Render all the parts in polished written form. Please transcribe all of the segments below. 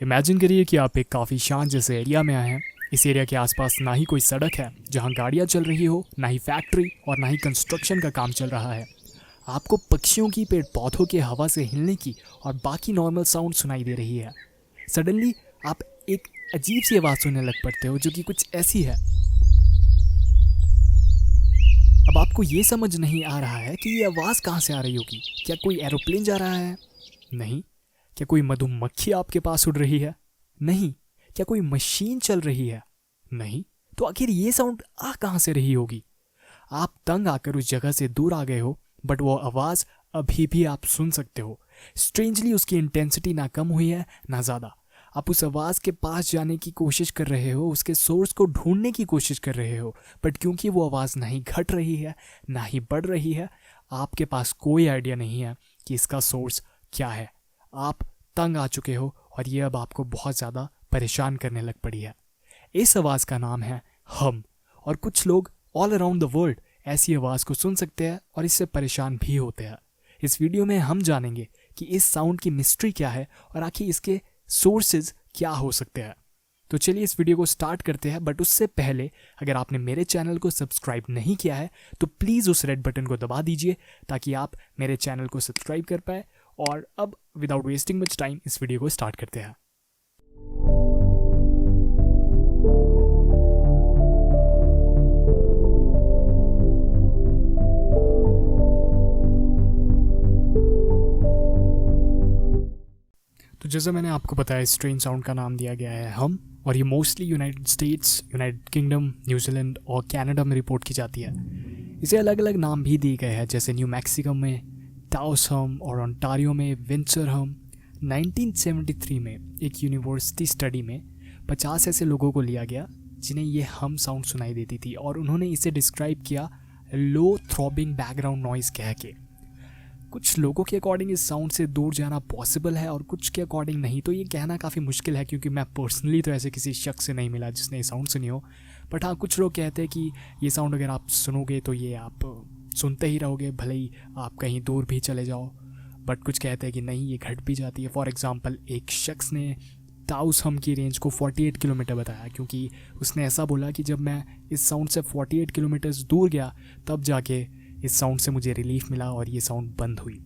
Imagine करिए कि आप एक काफ़ी शांत जैसे एरिया में आए हैं। इस एरिया के आसपास ना ही कोई सड़क है जहां गाड़ियां चल रही हो, ना ही फैक्ट्री और ना ही कंस्ट्रक्शन का काम चल रहा है। आपको पक्षियों की, पेड़ पौधों के हवा से हिलने की और बाकी नॉर्मल साउंड सुनाई दे रही है। सडनली आप एक अजीब सी आवाज़ सुनने लग पड़ते हो जो कि कुछ ऐसी है। अब आपको ये समझ नहीं आ रहा है कि ये आवाज़ कहाँ से आ रही होगी। क्या कोई एरोप्लेन जा रहा है? नहीं। क्या कोई मधुमक्खी आपके पास उड़ रही है? नहीं। क्या कोई मशीन चल रही है? नहीं। तो आखिर ये साउंड आ कहाँ से रही होगी? आप तंग आकर उस जगह से दूर आ गए हो, बट वो आवाज़ अभी भी आप सुन सकते हो। स्ट्रेंजली उसकी इंटेंसिटी ना कम हुई है ना ज़्यादा। आप उस आवाज़ के पास जाने की कोशिश कर रहे हो, उसके सोर्स को ढूंढने की कोशिश कर रहे हो, बट क्योंकि वो आवाज़ ना ही घट रही है ना ही बढ़ रही है, आपके पास कोई आइडिया नहीं है कि इसका सोर्स क्या है। आप तंग आ चुके हो और ये अब आपको बहुत ज़्यादा परेशान करने लग पड़ी है। इस आवाज़ का नाम है हम, और कुछ लोग ऑल अराउंड द वर्ल्ड ऐसी आवाज़ को सुन सकते हैं और इससे परेशान भी होते हैं। इस वीडियो में हम जानेंगे कि इस साउंड की मिस्ट्री क्या है और आखिर इसके सोर्सेज क्या हो सकते हैं। तो चलिए इस वीडियो को स्टार्ट करते हैं, बट उससे पहले अगर आपने मेरे चैनल को सब्सक्राइब नहीं किया है तो प्लीज़ उस रेड बटन को दबा दीजिए ताकि आप मेरे चैनल को सब्सक्राइब कर पाए। और अब विदाउट वेस्टिंग मच टाइम इस वीडियो को स्टार्ट करते हैं। तो जैसे मैंने आपको बताया, इस ट्रेन साउंड का नाम दिया गया है हम, और ये mostly United states, United kingdom, New Zealand और कनाडा में रिपोर्ट की जाती है। इसे अलग अलग नाम भी दिए गए हैं, जैसे न्यू मैक्सिको में टाउस हम और ओंटारियो में विंडसर हम। 1973 में एक यूनिवर्सिटी स्टडी में 50 ऐसे लोगों को लिया गया जिन्हें ये हम साउंड सुनाई देती थी, और उन्होंने इसे डिस्क्राइब किया लो थ्रॉबिंग बैकग्राउंड नॉइज़ कह के। कुछ लोगों के अकॉर्डिंग इस साउंड से दूर जाना पॉसिबल है और कुछ के अकॉर्डिंग नहीं। तो ये कहना काफ़ी मुश्किल है क्योंकि मैं पर्सनली तो ऐसे किसी शख्स से नहीं मिला जिसने ये साउंड सुनी हो। बट हाँ, कुछ लोग कहते हैं कि ये साउंड अगर आप सुनोगे तो ये आप सुनते ही रहोगे, भले ही आप कहीं दूर भी चले जाओ। बट कुछ कहते हैं कि नहीं, ये घट भी जाती है। फॉर एग्ज़ाम्पल, एक शख्स ने टाउस हम की रेंज को 48 किलोमीटर बताया, क्योंकि उसने ऐसा बोला कि जब मैं इस साउंड से 48 किलोमीटर्स दूर गया तब जाके इस साउंड से मुझे रिलीफ मिला और ये साउंड बंद हुई।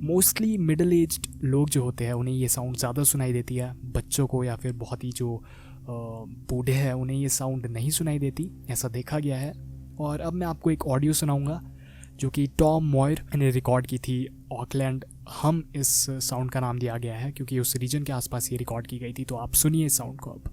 मोस्टली मिडल एज्ड लोग जो होते हैं उन्हें ये साउंड ज़्यादा सुनाई देती है। बच्चों को या फिर बहुत ही जो बूढ़े हैं उन्हें ये साउंड नहीं सुनाई देती, ऐसा देखा गया है। और अब मैं आपको एक ऑडियो सुनाऊंगा जो कि टॉम मॉयर ने रिकॉर्ड की थी ऑकलैंड। हम इस साउंड का नाम दिया गया है क्योंकि उस रीजन के आसपास ये रिकॉर्ड की गई थी। तो आप सुनिए इस साउंड को अब।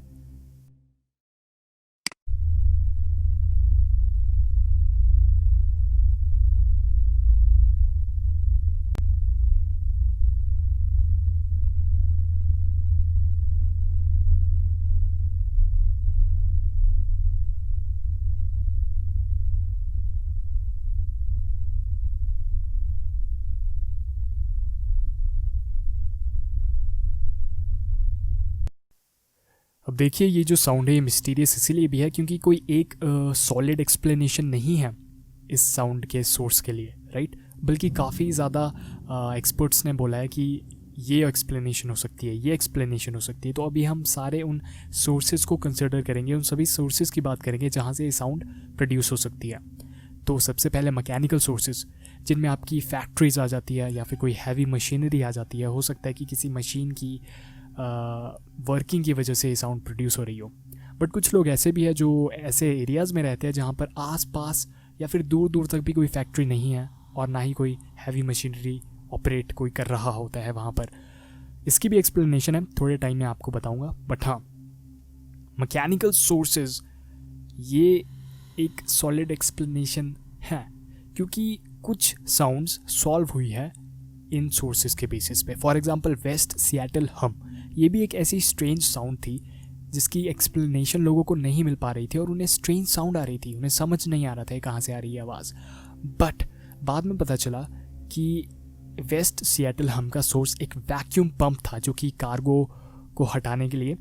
अब देखिए, ये जो साउंड है ये मिस्टीरियस इसीलिए भी है क्योंकि कोई एक सॉलिड एक्सप्लेनेशन नहीं है इस साउंड के सोर्स के लिए, राइट। बल्कि काफ़ी ज़्यादा एक्सपर्ट्स ने बोला है कि ये एक्सप्लेनेशन हो सकती है, ये एक्सप्लेनेशन हो सकती है। तो अभी हम सारे उन सोर्सेज को कंसिडर करेंगे, उन सभी सोर्सेज की बात करेंगे जहाँ से ये साउंड प्रोड्यूस हो सकती है। तो सबसे पहले मैकेनिकल सोर्सेज, जिनमें आपकी फैक्ट्रीज आ जाती है या फिर कोई हैवी मशीनरी आ जाती है। हो सकता है कि किसी मशीन की वर्किंग की वजह से ये साउंड प्रोड्यूस हो रही हो। बट कुछ लोग ऐसे भी हैं जो ऐसे एरियाज़ में रहते हैं जहाँ पर आस पास या फिर दूर दूर तक भी कोई फैक्ट्री नहीं है और ना ही कोई हैवी मशीनरी ऑपरेट कोई कर रहा होता है वहाँ पर। इसकी भी एक्सप्लेनेशन है, थोड़े टाइम में आपको बताऊँगा। बट हाँ, मैकेनिकल सोर्सेज ये एक सॉलिड एक्सप्लेनेशन है क्योंकि कुछ साउंड्स सॉल्व हुई है इन सोर्सेज के बेसिस पे। फॉर एग्जांपल, वेस्ट सिएटल हम, ये भी एक ऐसी स्ट्रेंज साउंड थी जिसकी एक्सप्लेनेशन लोगों को नहीं मिल पा रही थी और उन्हें स्ट्रेंज साउंड आ रही थी, उन्हें समझ नहीं आ रहा था कहाँ से आ रही है आवाज़। बट बाद में पता चला कि वेस्ट सिएटल हम का सोर्स एक वैक्यूम पंप था, जो कि कार्गो को हटाने के लिए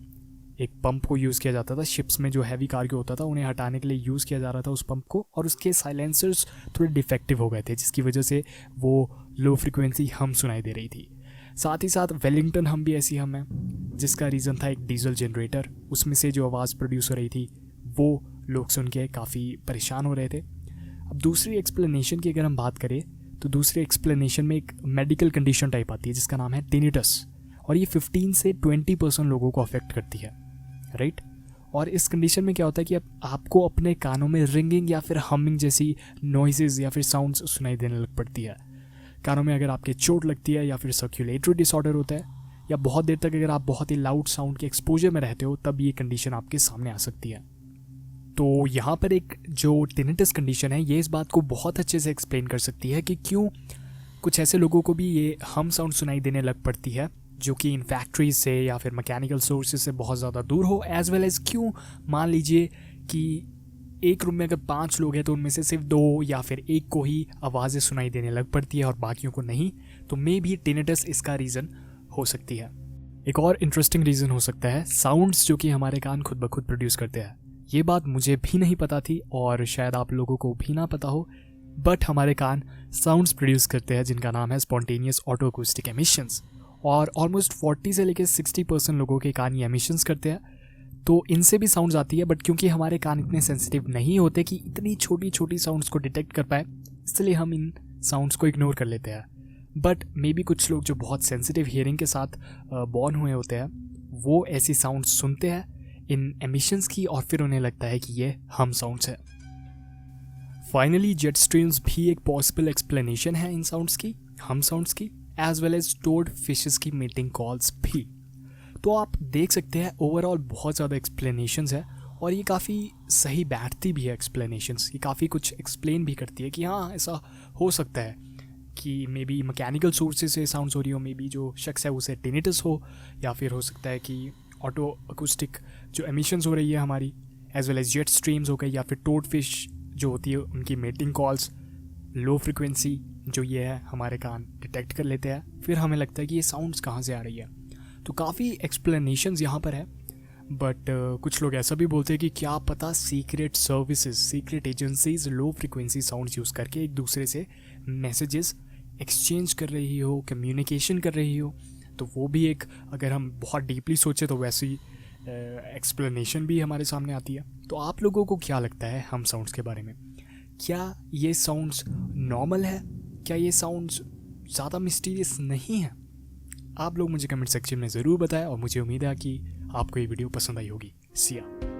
एक पंप को यूज़ किया जाता था। शिप्स में जो हैवी कार्गो होता था उन्हें हटाने के लिए यूज़ किया जा रहा था उस पंप को, और उसके साइलेंसर्स थोड़े डिफेक्टिव हो गए थे जिसकी वजह से वो लो फ्रिक्वेंसी हम सुनाई दे रही थी। साथ ही साथ वेलिंगटन हम भी ऐसी हम है जिसका रीज़न था एक डीजल जनरेटर, उसमें से जो आवाज़ प्रोड्यूस हो रही थी वो लोग सुन के काफ़ी परेशान हो रहे थे। अब दूसरी एक्सप्लेनेशन की अगर हम बात करें तो दूसरे एक्सप्लेनेशन में एक मेडिकल कंडीशन टाइप आती है जिसका नाम है टिनिटस, और ये 15 से 20% लोगों को अफेक्ट करती है, राइट। और इस कंडीशन में क्या होता है कि आपको अपने कानों में रिंगिंग या फिर हमिंग जैसी नॉइजेज या फिर साउंड्स सुनाई देने लग पड़ती है। कानों में अगर आपके चोट लगती है या फिर सर्कुलेटरी डिसऑर्डर होता है या बहुत देर तक अगर आप बहुत ही लाउड साउंड के एक्सपोजर में रहते हो, तब ये कंडीशन आपके सामने आ सकती है। तो यहाँ पर एक जो टिनिटस कंडीशन है ये इस बात को बहुत अच्छे से एक्सप्लेन कर सकती है कि क्यों कुछ ऐसे लोगों को भी ये हम साउंड सुनाई देने लग पड़ती है जो कि इन फैक्ट्रीज से या फिर मैकेनिकल सोर्सेज से बहुत ज़्यादा दूर हो, एज वेल एज क्यों मान लीजिए कि एक रूम में अगर 5 लोग हैं तो उनमें से सिर्फ 2 या फिर 1 को ही आवाज़ें सुनाई देने लग पड़ती है और बाकियों को नहीं, तो मे भी टिनिटस इसका रीज़न हो सकती है। एक और इंटरेस्टिंग रीज़न हो सकता है साउंड्स जो कि हमारे कान खुद ब खुद प्रोड्यूस करते हैं। ये बात मुझे भी नहीं पता थी और शायद आप लोगों को भी ना पता हो, बट हमारे कान साउंड्स प्रोड्यूस करते हैं जिनका नाम है स्पॉन्टेनियस ऑटो अकूस्टिक एमिशंस, और ऑलमोस्ट 40 से लेकर 60% लोगों के कान ये एमिशंस करते हैं। तो इनसे भी साउंड्स आती है, बट क्योंकि हमारे कान इतने सेंसिटिव नहीं होते कि इतनी छोटी छोटी साउंड्स को डिटेक्ट कर पाए, इसलिए हम इन साउंड्स को इग्नोर कर लेते हैं। बट मे बी कुछ लोग जो बहुत सेंसिटिव हियरिंग के साथ बॉर्न हुए होते हैं वो ऐसी साउंड्स सुनते हैं इन एमिशंस की और फिर उन्हें लगता है कि ये हम साउंड्स है। फाइनली जेट स्ट्रीम्स भी एक पॉसिबल एक्सप्लेनेशन है इन साउंड्स की, हम साउंड्स की, as well as stored fishes की मीटिंग कॉल्स भी। तो आप देख सकते हैं ओवरऑल बहुत ज़्यादा एक्सप्लेनेशंस है और ये काफ़ी सही बैठती भी है एक्सप्लेनेशंस, ये काफ़ी कुछ एक्सप्लेन भी करती है कि हाँ ऐसा हो सकता है कि मे बी मैकेनिकल सोर्सेज से साउंड्स हो रही हो, मे बी जो शख्स है उसे टिनिटस हो, या फिर हो सकता है कि ऑटो अकूस्टिक जो एमिशंस हो रही है हमारी, as well as jet streams हो गई, या फिर टोड फिश जो होती है उनकी मीटिंग कॉल्स लो फ्रिक्वेंसी जो ये है हमारे कान डिटेक्ट कर लेते हैं, फिर हमें लगता है कि ये साउंड्स कहाँ से आ रही है। तो काफ़ी एक्सप्लेनेशंस यहाँ पर है, बट कुछ लोग ऐसा भी बोलते हैं कि क्या पता secret services, secret agencies low frequency sounds use करके एक दूसरे से मैसेजेस एक्सचेंज कर रही हो, कम्युनिकेशन कर रही हो। तो वो भी एक, अगर हम बहुत डीपली सोचें तो वैसी एक्सप्लेनेशन भी हमारे सामने आती है। तो आप लोगों को क्या लगता है हम साउंड्स के बारे में? क्या ये साउंड्स नॉर्मल है? क्या ये साउंड्स ज़्यादा मिस्टीरियस नहीं है? आप लोग मुझे कमेंट सेक्शन में ज़रूर बताएं और मुझे उम्मीद है कि आपको ये वीडियो पसंद आई होगी। सिया।